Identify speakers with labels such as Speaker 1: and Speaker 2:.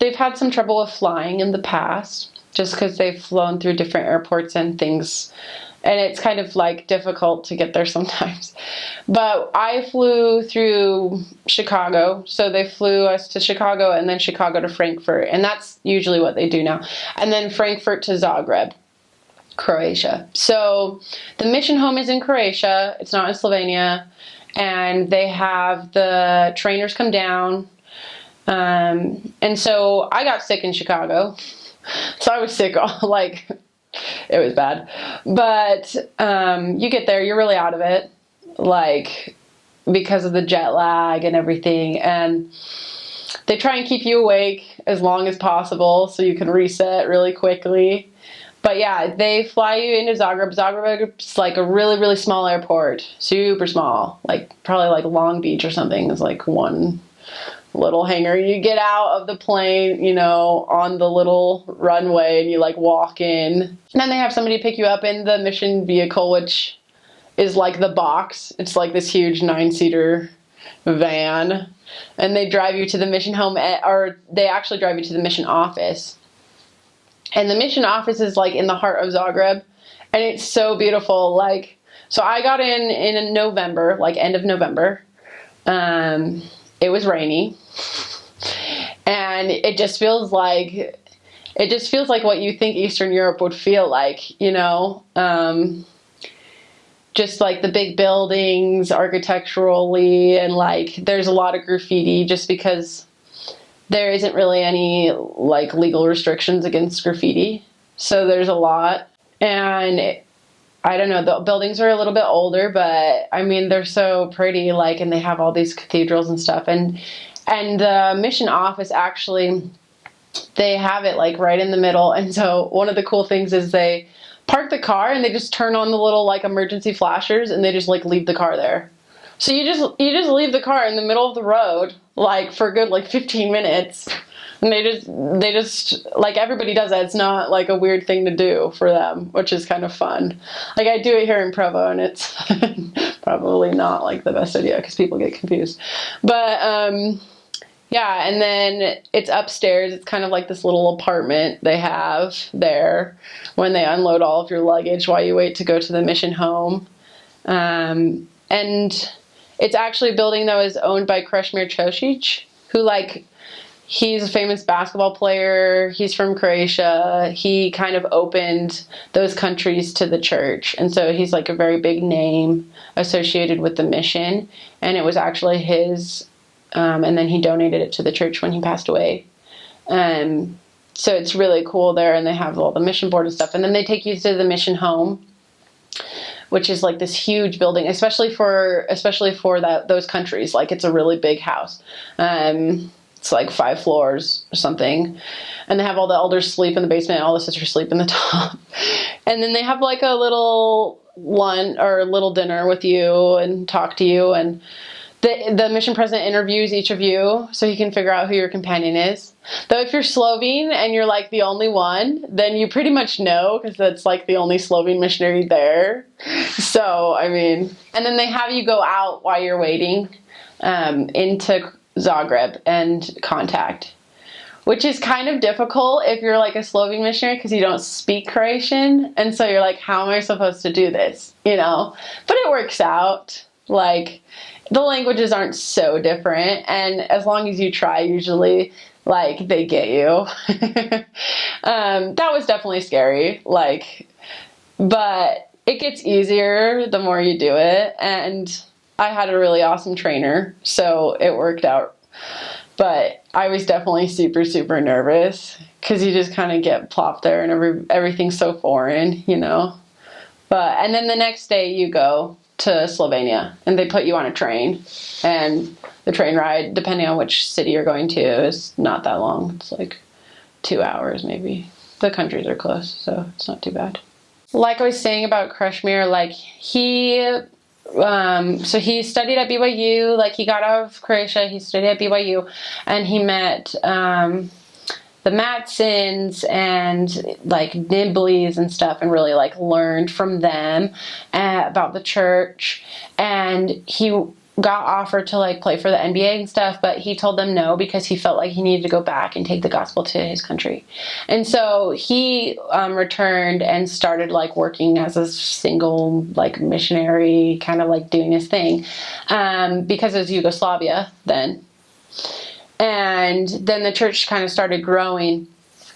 Speaker 1: they've had some trouble with flying in the past, just because they've flown through different airports and things, and it's kind of like difficult to get there sometimes. But I flew through Chicago, so they flew us to Chicago and then Chicago to Frankfurt, and that's usually what they do now. And then Frankfurt to Zagreb, Croatia. So the mission home is in Croatia, it's not in Slovenia, and they have the trainers come down. And so I got sick in Chicago, so I was sick, like, it was bad. But you get there, you're really out of it, like, because of the jet lag and everything, and they try and keep you awake as long as possible so you can reset really quickly. But yeah, they fly you into Zagreb. Zagreb's like a really, really small airport, super small, like probably like Long Beach or something is like one little hangar. You get out of the plane, you know, on the little runway, and you like walk in. And then they have somebody pick you up in the mission vehicle, which is like the box. It's like this huge 9-seater van, and they drive you to the mission home, or they actually drive you to the mission office. And the mission office is like in the heart of Zagreb, and it's so beautiful. Like, so I got in November, like end of November. It was rainy, and it just feels like what you think Eastern Europe would feel like, you know, just like the big buildings architecturally, and like there's a lot of graffiti just because there isn't really any like legal restrictions against graffiti. So there's a lot, and I don't know, the buildings are a little bit older, but I mean, they're so pretty, like, and they have all these cathedrals and stuff. And the mission office, actually, they have it like right in the middle. And so one of the cool things is they park the car and they just turn on the little like emergency flashers, and they just like leave the car there. So you just leave the car in the middle of the road, like for a good like 15 minutes. And they just, like, everybody does that. It's not like a weird thing to do for them, which is kind of fun. Like, I do it here in Provo, and it's probably not like the best idea because people get confused. But, yeah, and then it's upstairs. It's kind of like this little apartment they have there when they unload all of your luggage while you wait to go to the mission home. And it's actually a building that was owned by Krešimir Ćosić, who, like, he's a famous basketball player. He's from Croatia. He kind of opened those countries to the church. And so he's like a very big name associated with the mission. And it was actually his, and then he donated it to the church when he passed away. So it's really cool there, and they have all the mission board and stuff. And then they take you to the mission home, which is like this huge building, especially for those countries. Like, it's a really big house. It's like 5 floors or something. And they have all the elders sleep in the basement, and all the sisters sleep in the top. And then they have like a little lunch or a little dinner with you and talk to you. And the mission president interviews each of you so he can figure out who your companion is. Though if you're Slovene and you're like the only one, then you pretty much know, because that's like the only Slovene missionary there. So, I mean, and then they have you go out while you're waiting into Zagreb and contact, which is kind of difficult if you're like a Slovene missionary because you don't speak Croatian, and so you're like, how am I supposed to do this, you know? But it works out. Like, the languages aren't so different, and as long as you try, usually like they get you. That was definitely scary, like, but it gets easier the more you do it, and I had a really awesome trainer, so it worked out. But I was definitely super, super nervous because you just kind of get plopped there, and everything's so foreign, you know. And then the next day you go to Slovenia, and they put you on a train, and the train ride, depending on which city you're going to, is not that long. It's like 2 hours maybe. The countries are close, so it's not too bad. Like I was saying about Krešimir, like so he studied at BYU, like he got out of Croatia, he studied at BYU, and he met the Matsons and like Nibblies and stuff, and really like learned from them about the church. And he got offered to like play for the NBA and stuff, but he told them no because he felt like he needed to go back and take the gospel to his country. And so he returned and started like working as a single like missionary, kind of like doing his thing, because it was Yugoslavia then. And then the church kind of started growing.